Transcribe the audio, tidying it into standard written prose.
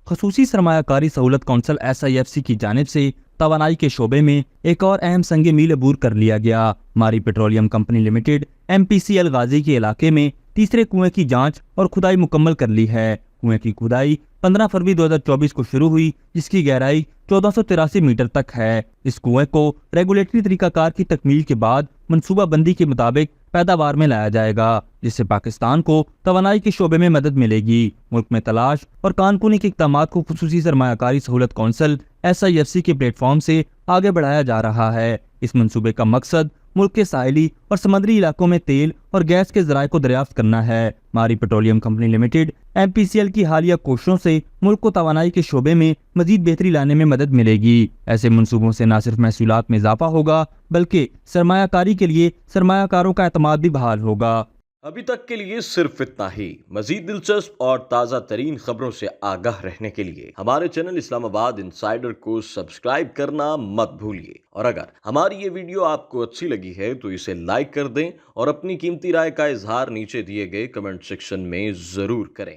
خصوصی سرمایہ کاری سہولت کونسل SIFC کی جانب سے توانائی کے شعبے میں ایک اور اہم سنگ میل عبور کر لیا گیا۔ ماری پیٹرولیم کمپنی لمیٹڈ MPCL غازی کے علاقے میں تیسرے کنویں کی جانچ اور کھدائی مکمل کر لی ہے۔ کنویں کی کھدائی 15 فروری 2024 کو شروع ہوئی، جس کی گہرائی 1483 میٹر تک ہے۔ اس کنویں کو ریگولیٹری طریقہ کار کی تکمیل کے بعد منصوبہ بندی کے مطابق پیداوار میں لایا جائے گا، جس سے پاکستان کو توانائی کے شعبے میں مدد ملے گی۔ ملک میں تلاش اور کانکنی کے اقدامات کو خصوصی سرمایہ کاری سہولت کونسل SIFC کے پلیٹ فارم سے آگے بڑھایا جا رہا ہے۔ اس منصوبے کا مقصد ملک کے ساحلی اور سمندری علاقوں میں تیل اور گیس کے ذرائع کو دریافت کرنا ہے۔ ماری پیٹرولیم کمپنی لمیٹڈ MPCL کی حالیہ کوششوں سے ملک کو توانائی کے شعبے میں مزید بہتری لانے میں مدد ملے گی۔ ایسے منصوبوں سے نہ صرف محصولات میں اضافہ ہوگا بلکہ سرمایہ کاری کے لیے سرمایہ کاروں کا اعتماد بھی بحال ہوگا۔ ابھی تک کے لیے صرف اتنا ہی۔ مزید دلچسپ اور تازہ ترین خبروں سے آگاہ رہنے کے لیے ہمارے چینل اسلام آباد انسائیڈر کو سبسکرائب کرنا مت بھولیے، اور اگر ہماری یہ ویڈیو آپ کو اچھی لگی ہے تو اسے لائک کر دیں اور اپنی قیمتی رائے کا اظہار نیچے دیے گئے کمنٹ سیکشن میں ضرور کریں۔